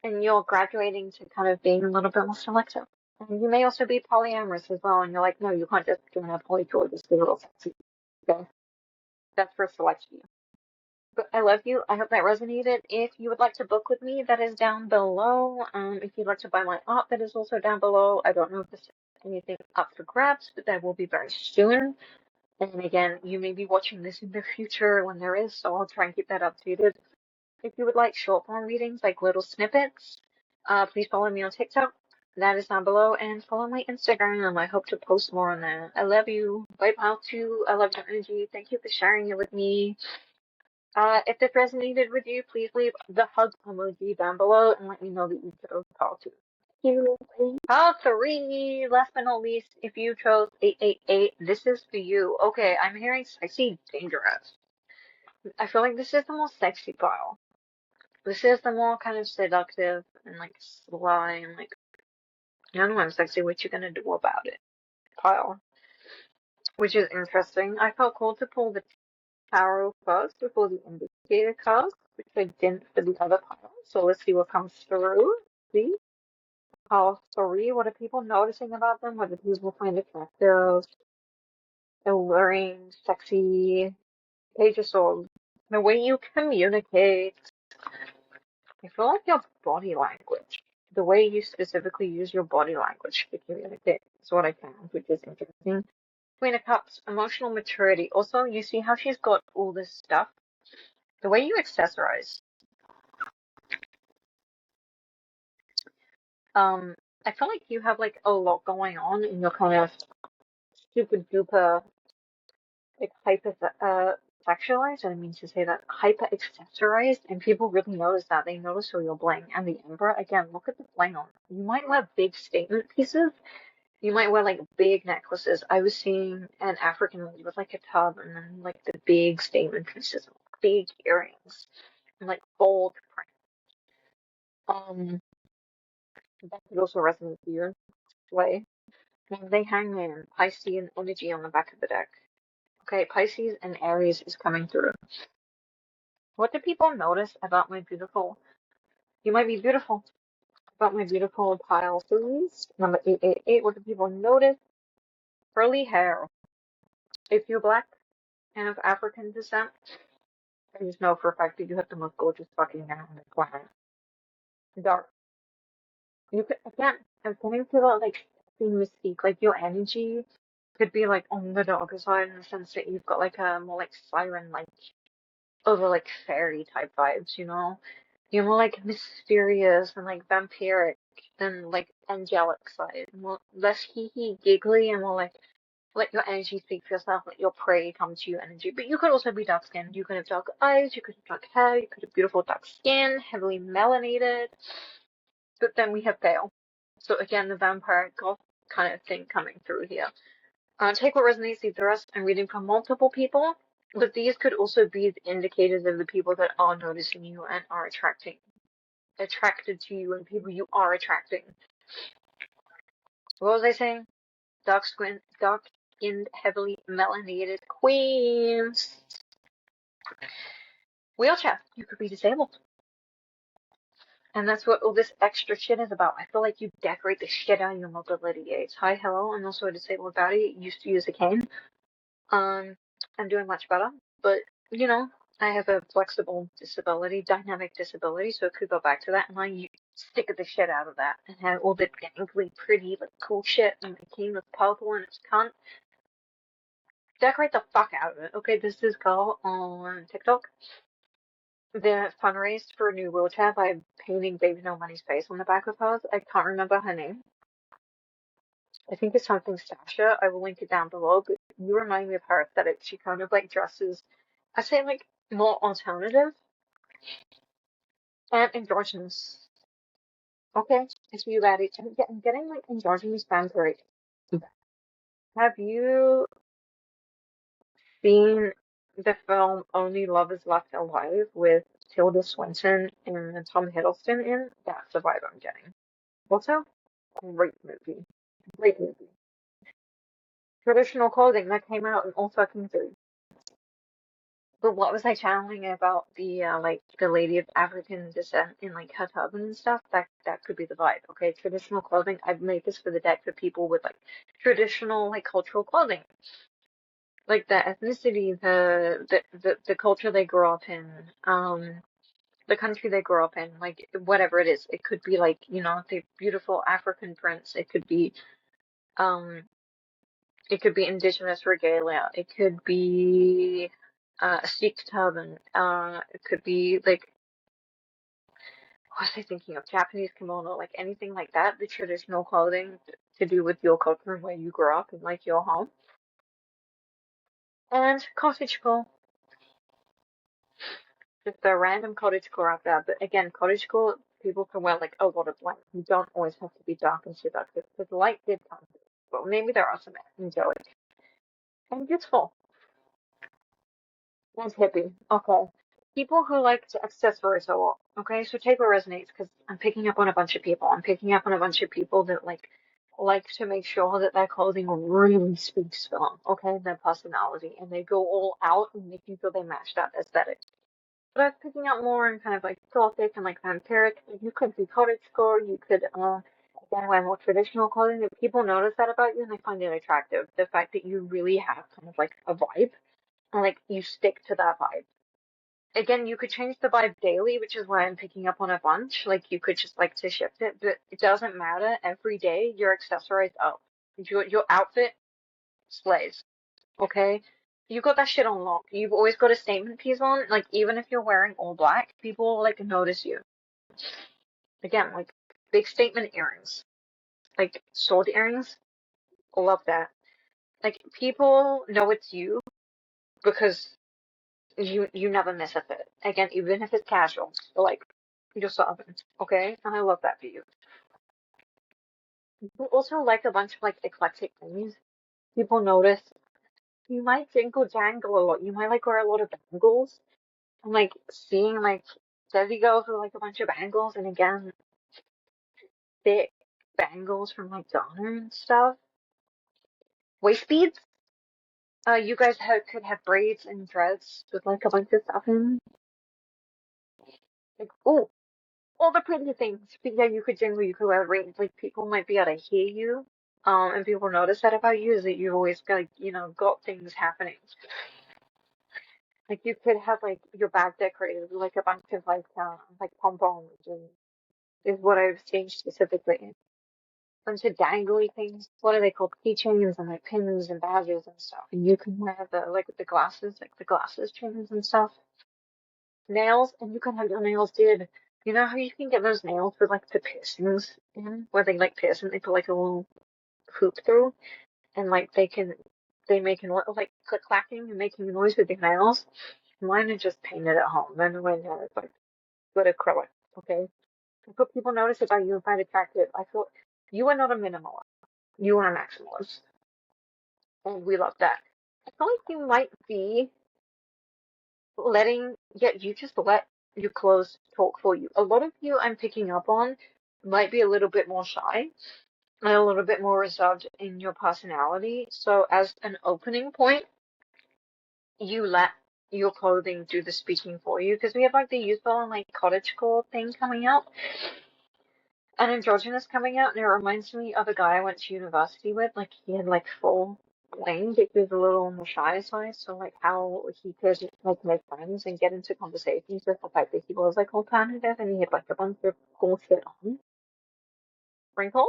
S1: And you're graduating to kind of being a little bit more selective. And you may also be polyamorous as well, and you're like, no, you can't just join a polycule, just be a little sexy. Okay? That's for select few. But I love you. I hope that resonated. If you would like to book with me, that is down below. If you'd like to buy my art, that is also down below. I don't know if there's anything up for grabs, but that will be very soon. And again, you may be watching this in the future when there is, so I'll try and keep that updated. If you would like short form readings, like little snippets, please follow me on TikTok. That is down below, and follow my Instagram. I hope to post more on there. I love you. Bye, pal, too. I love your energy. Thank you for sharing it with me. If this resonated with you, please leave the hug emoji down below and let me know that you chose pal 2. Thank you. Pal 3, last but not least, if you chose 888, this is for you. Okay, I'm hearing sexy dangerous. I feel like this is the most sexy pile. This is the more kind of seductive and like sly and like, I don't know, I'm sexy, what you gonna do about it pile. Which is interesting. I felt called to pull the tarot first before the indicator cards, which I didn't for the other pile. So let's see what comes through. See? Pile 3, what are people noticing about them? What do people find attractive, alluring, sexy? Page of Swords. The way you communicate. I feel like your body language. The way you specifically use your body language to communicate is what I found, which is interesting. Queen of Cups, emotional maturity. Also, you see how she's got all this stuff? The way you accessorize. I feel like you have like a lot going on and you're kind of super duper like hyper sexualized. I mean to say that hyper accessorized, and people really notice that. They notice all your bling. And the Emperor, again, look at the bling on. You might wear big statement pieces. You might wear like big necklaces. I was seeing an African lady with like a tub and then like the big statement pieces, big earrings, and like bold print. That could also resonate with your way. And they hang in Piscean energy on the back of the deck. Okay, Pisces and Aries is coming through. What do people notice about my beautiful? You might be beautiful. About my beautiful pile threes. Number 888. What do people notice? Curly hair. If you're black and of African descent, I just know for a fact that you have the most gorgeous fucking hair on the planet. Dark. You could, again, I'm coming to the like mystique, like your energy could be like on the darker side in the sense that you've got like a more like siren like over like fairy type vibes, you know? You're more like mysterious and like vampiric than like angelic side. More less hee hee giggly and more like let your energy speak for yourself, let your prey come to you energy. But you could also be dark skinned. You could have dark eyes, you could have dark hair, you could have beautiful dark skin, heavily melanated. But then we have pale. So again, the vampire goth kind of thing coming through here. Take what resonates, leave the rest. I'm reading from multiple people, but these could also be the indicators of the people that are noticing you and are attracted to you and people you are attracting. What was I saying? Dark-skinned, heavily melanated queens. Wheelchair. You could be disabled. And that's what all this extra shit is about. I feel like you decorate the shit out of your mobility aids. Hi, hello, I'm also a disabled baddie. Used to use a cane. I'm doing much better, but you know, I have a flexible disability, dynamic disability, so it could go back to that, and I stick the shit out of that and have all the dangly, pretty, like cool shit, and my cane was powerful and it's cunt. Decorate the fuck out of it. Okay, this is girl on TikTok. The fundraise for a new wheelchair by painting Baby No Money's face on the back of hers. I can't remember her name. I think it's something Sasha. I will link it down below, but you remind me of her aesthetic. She kind of like dresses, I say like more alternative and androgynous. Okay, it's you about it. I'm getting like androgynous vampire. Have you seen the film Only Love Is Left Alive with Tilda Swinton and Tom Hiddleston in? That's the vibe I'm getting. Also, great movie. Great movie. Traditional clothing that came out in all fucking three. But what was I channeling about the like the lady of African descent in like her turban and stuff? That could be the vibe. Okay, traditional clothing. I've made this for the deck for people with like traditional like cultural clothing. like the ethnicity, the culture they grew up in, the country they grew up in, like whatever it is. It could be like, the beautiful African prince. Um, it could be indigenous regalia. It could be a Sikh turban. It could be like, what was I thinking of? Japanese kimono, like anything like that. The traditional clothing to do with your culture and where you grew up and like your home. And cottagecore. Just a random cottagecore out there. But again, cottagecore, people can wear like a lot of light. You don't always have to be dark and seductive because light did come. Well, maybe there are some angelic and beautiful. And hippie. Okay. People who like to accessorize a lot. Okay, so take what resonates because I'm picking up on a bunch of people. I'm picking up on a bunch of people that like to make sure that their clothing really speaks for them, okay, their personality, and they go all out and make you feel they match that aesthetic. But I'm picking up more in kind of like gothic and like vampiric. You could be cottagecore, you could again wear more traditional clothing. If people notice that about you and they find it attractive, the fact that you really have kind of like a vibe and like you stick to that vibe. Again, you could change the vibe daily, which is why I'm picking up on a bunch. Like you could just like to shift it, but it doesn't matter. Every day you're accessorized up. Your outfit slays. Okay? You got that shit on lock. You've always got a statement piece on. Like even if you're wearing all black, people like notice you. Again, like big statement earrings. Like sword earrings. Love that. Like people know it's you because you never miss a fit. Again, even if it's casual, like you're solving, okay? And I love that for you. You also like a bunch of like eclectic things. People notice you might jingle jangle a lot. You might like wear a lot of bangles. I'm like seeing like Desi girls with like a bunch of bangles, and again, thick bangles from like Donna and stuff. Waist beads. You guys could have braids and dreads with like a bunch of stuff in. Like, oh, all the pretty things. But yeah, you could jingle, you could wear rings. Like people might be able to hear you. And people notice that about you is that you've always got, like, got things happening. Like you could have like your bag decorated with like a bunch of like pom-poms and is what I was saying specifically. Bunch of dangly things. What are they called? Keychains and like pins and badges and stuff. And you can wear the like with the glasses, like the glasses trims and stuff. Nails, and you can have your nails did. You know how you can get those nails with like the piercings in, where they like pierce and they put like a little hoop through, and like they make a like click clacking and making a noise with your nails. Mine are just painted at home. Then when it's like good acrylic, okay. But people notice about you and find attractive. I thought you are not a minimalist. You are a maximalist, and we love that. I feel like you might be you just let your clothes talk for you. A lot of you I'm picking up on might be a little bit more shy and a little bit more reserved in your personality. So as an opening point, you let your clothing do the speaking for you because we have like the youthful and like cottagecore thing coming out and androgynous coming out, and it reminds me of a guy I went to university with. Like he had like full lane, but he was a little on the shy side. So like how he could like make friends and get into conversations with the fact that he was like alternative and he had like a bunch of cool shit on. Wrinkle?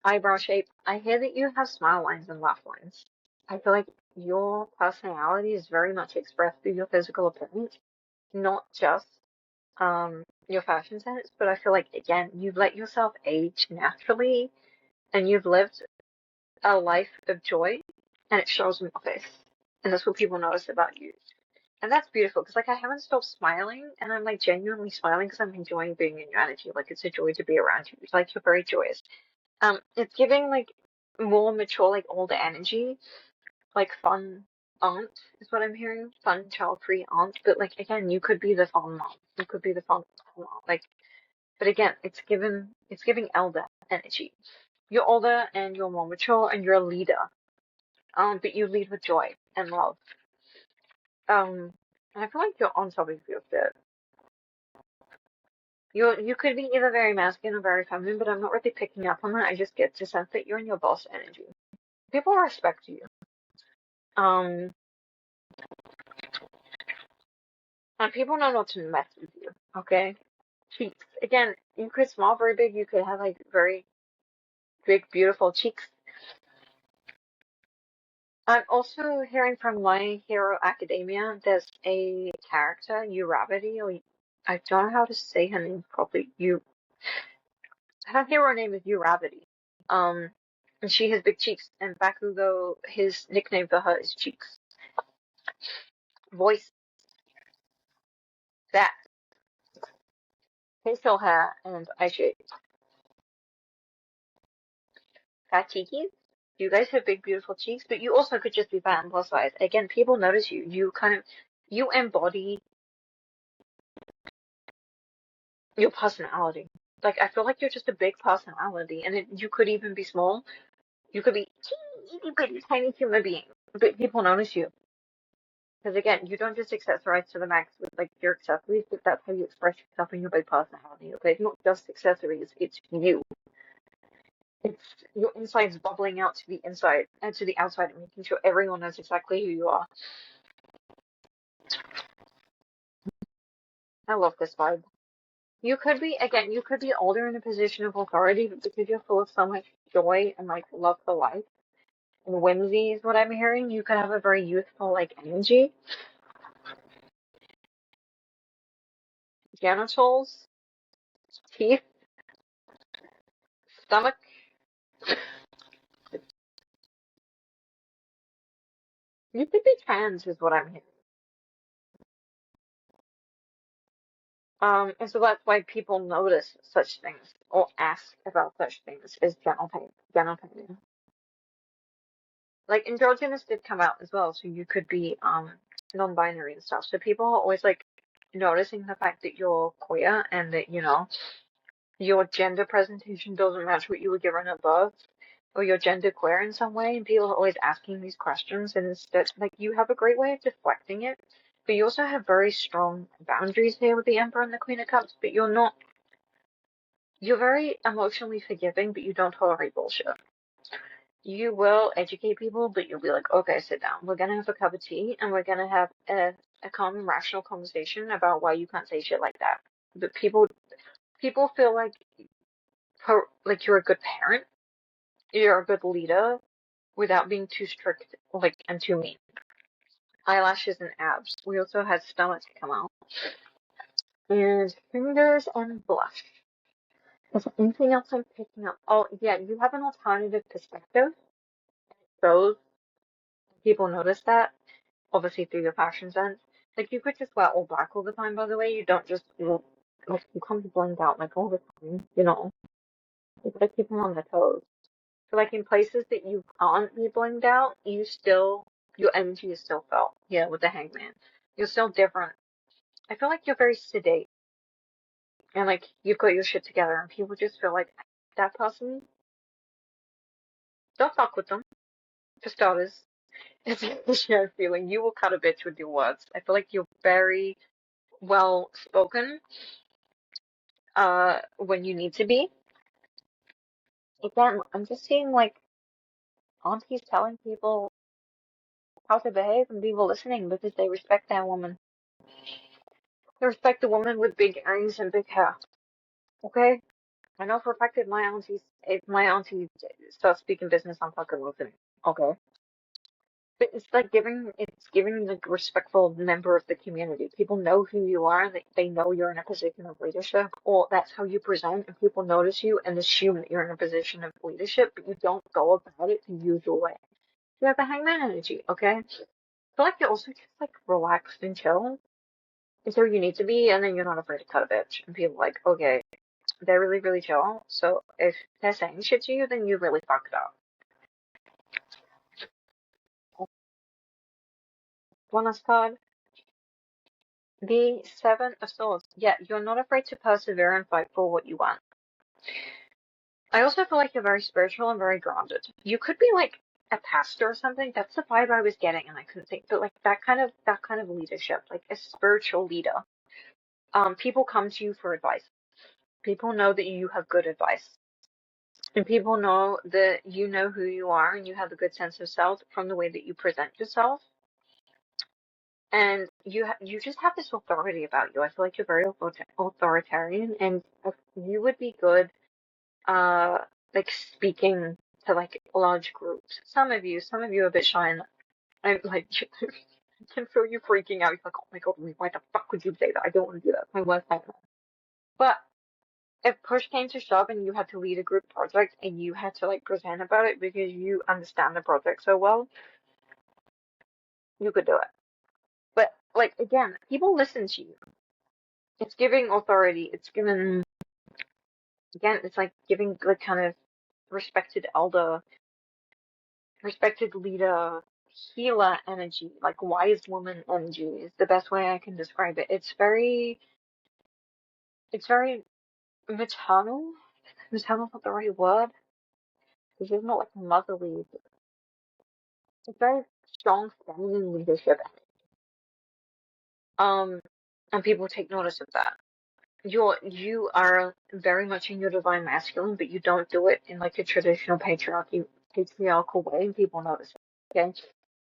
S1: Eyebrow shape. I hear that you have smile lines and laugh lines. I feel like your personality is very much expressed through your physical appearance, not just your fashion sense, but I feel like again, you've let yourself age naturally and you've lived a life of joy and it shows in your face. And that's what people notice about you. And that's beautiful because like I haven't stopped smiling and I'm like genuinely smiling because I'm enjoying being in your energy. Like it's a joy to be around you. It's like you're very joyous. It's giving like more mature, like older energy, like fun aunt is what I'm hearing. Fun child-free aunt. But like again, you could be the fun mom. You could be the fun mom. Like but again, it's giving elder energy. You're older and you're more mature and you're a leader. But you lead with joy and love. And I feel like you're on top of your shit. You could be either very masculine or very feminine, but I'm not really picking up on that. I just get the sense that you're in your boss energy. People respect you. Um, and people know not to mess with you. Okay. Cheeks. Again, you could smile very big. You could have like very big, beautiful cheeks. I'm also hearing from My Hero Academia, there's a character, Uravity, or I don't know how to say her name properly. Her hero name is Uravity. Um, and she has big cheeks, and Bakugo, his nickname for her is Cheeks. Voice, that, facial hair, and eye shape. Fat cheekies? You guys have big, beautiful cheeks, but you also could just be fat and plus size. Again, people notice you. You embody your personality. Like, I feel like you're just a big personality, and you could even be small. You could be teeny, itty bitty, tiny human being, but people notice you. Because again, you don't just accessorize to the max with like your accessories, but that's how you express yourself in your big personality. Okay, it's not just accessories; it's you. It's your insides bubbling out to the inside and to the outside, and making sure everyone knows exactly who you are. I love this vibe. You could be, again, you could be older in a position of authority, but because you're full of so much joy and like love for life and whimsy is what I'm hearing, you could have a very youthful like energy. Genitals, teeth, stomach. You could be trans is what I'm hearing. And so that's why people notice such things or ask about such things as genitalia. Like androgynous did come out as well, so you could be non-binary and stuff. So people are always like noticing the fact that you're queer and that, your gender presentation doesn't match what you were given at birth, or you're gender queer in some way, and people are always asking these questions, and instead, like, you have a great way of deflecting it, but you also have very strong boundaries here with the Emperor and the Queen of Cups, but you're very emotionally forgiving, but you don't tolerate bullshit. You will educate people, but you'll be like, okay, sit down. We're gonna have a cup of tea, and we're gonna have a calm and rational conversation about why you can't say shit like that. But people feel like you're a good parent, you're a good leader, without being too strict, like, and too mean. Eyelashes and abs. We also had stomach come out. And fingers and blush. Is there anything else I'm picking up? Oh, yeah, you have an alternative perspective. Those people notice that, obviously through your fashion sense. Like, you could just wear all black all the time, by the way. You don't just, like, you can't blend out, like, all the time, you know? You gotta keep them on their toes. So, like, in places that you can't be blinged out, your energy is still felt. Yeah, with the hangman. You're still different. I feel like you're very sedate and like you've got your shit together, and people just feel like that person, don't fuck with them. For starters, it's a shared feeling. You will cut a bitch with your words. I feel like you're very well spoken, when you need to be. Again, I'm just seeing like aunties telling people how to behave and people listening because they respect that woman. They respect the woman with big earrings and big hair. Okay? I know for a fact that if my auntie starts speaking business, I'm fucking listening. Okay? But it's giving the respectful member of the community. People know who you are, they know you're in a position of leadership, or that's how you present, and people notice you and assume that you're in a position of leadership, but you don't go about it the usual way. You have the hangman energy, okay? I feel like you're also just like relaxed and chill. It's where you need to be, and then you're not afraid to cut a bitch. And people are like, okay, they're really, really chill. So if they're saying shit to you, then you really fucked up. One last card. The Seven of Swords. Yeah, you're not afraid to persevere and fight for what you want. I also feel like you're very spiritual and very grounded. You could be like a pastor or something. That's the vibe I was getting, and I couldn't think. But like that kind of leadership, like a spiritual leader. People come to you for advice. People know that you have good advice. And people know that you know who you are and you have a good sense of self from the way that you present yourself. And you just have this authority about you. I feel like you're very authoritarian, and you would be good, uh, like speaking to like large groups. Some of you are a bit shy, and I'm like, I can feel you freaking out. You're like, oh my God, why the fuck would you say that? I don't want to do that. My worst nightmare. But if push came to shove and you had to lead a group project and you had to like present about it because you understand the project so well, you could do it. But like again, people listen to you. It's giving authority. It's given again. It's like giving like kind of respected elder, respected leader, healer energy, like wise woman energy is the best way I can describe it. It's very maternal. Maternal's not the right word because it's not like motherly. It's very strong feminine leadership. Um, and people take notice of that. You are very much in your divine masculine, but you don't do it in like a traditional patriarchal way, and people notice it. Okay,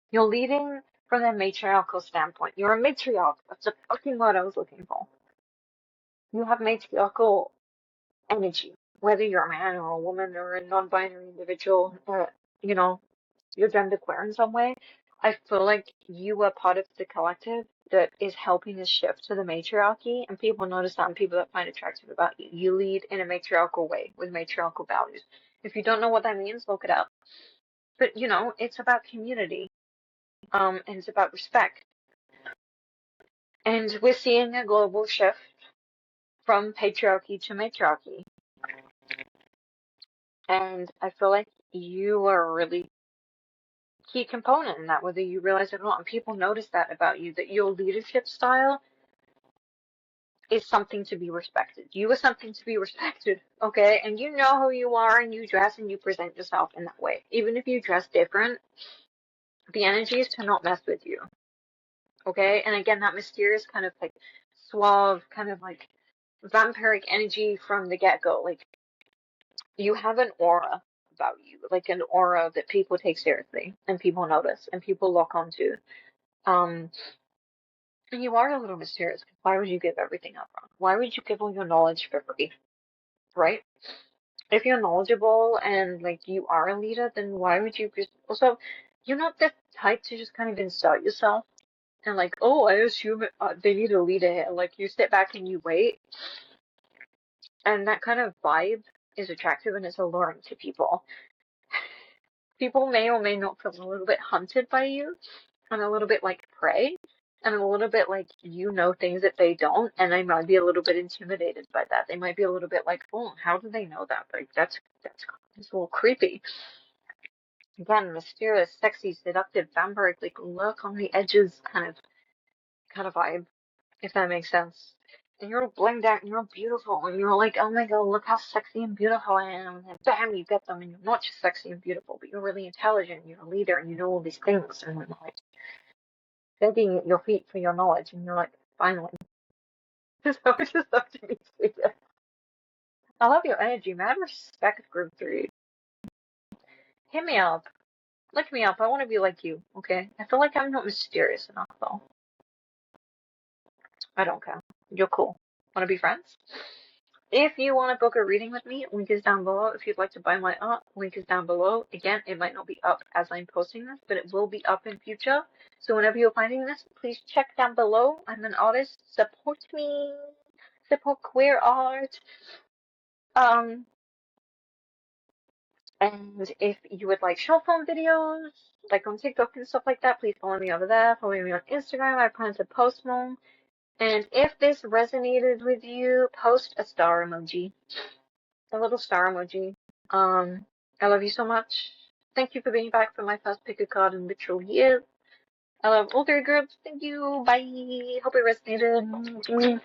S1: you're leading from a matriarchal standpoint. You're a matriarch. That's the fucking word I was looking for. You have matriarchal energy, whether you're a man or a woman or a non-binary individual, you know, you're genderqueer in some way. I feel like you are part of the collective that is helping us shift to the matriarchy, and people notice that and people that find attractive about you. You lead in a matriarchal way with matriarchal values. If you don't know what that means, look it up. But you know, it's about community, and it's about respect. And we're seeing a global shift from patriarchy to matriarchy. And I feel like you are a really key component in that, whether you realize it or not. And people notice that about you, that your leadership style is something to be respected. You are something to be respected, okay? And you know who you are, and you dress and you present yourself in that way. Even if you dress different, the energy is to not mess with you, okay? And again, that mysterious kind of like suave, kind of like vampiric energy from the get-go. Like, you have an aura about you, like an aura that people take seriously, and people notice, and people lock onto. Um, and you are a little mysterious. Why would you give everything up? Why would you give all your knowledge for free, right? If you're knowledgeable and like you are a leader, then why would you just also you're not the type to just kind of insert yourself and like, oh, I assume they need a leader here. Like you sit back and you wait, and that kind of vibe is attractive and it's alluring to people. People may or may not feel a little bit hunted by you and a little bit like prey and a little bit like you know things that they don't, and they might be a little bit intimidated by that. They might be a little bit like, oh, how do they know that? Like that's it's a little creepy. Again, mysterious, sexy, seductive, vampiric, like lurk on the edges kind of vibe, if that makes sense. And you're all blinged out and you're all beautiful and you're like, oh my God, look how sexy and beautiful I am. And bam, you get them, and you're not just sexy and beautiful, but you're really intelligent, you're a leader, and you know all these things, and like begging at your feet for your knowledge, and you're like, finally. So I just love to meet you. I love your energy, man. Respect group 3. Hit me up. Look me up. I want to be like you, okay? I feel like I'm not mysterious enough, though. I don't care. You're cool. Want to be friends? If you want to book a reading with me, link is down below. If you'd like to buy my art, link is down below. Again, it might not be up as I'm posting this, but it will be up in future. So whenever you're finding this, please check down below. I'm an artist. Support me. Support queer art. Um, and if you would like short form videos, like on TikTok and stuff like that, please follow me over there. Follow me on Instagram. I plan to post more. And if this resonated with you, post a star emoji. A little star emoji. I love you so much. Thank you for being back for my first pick a card in literal years. I love all 3 groups. Thank you. Bye. Hope it resonated.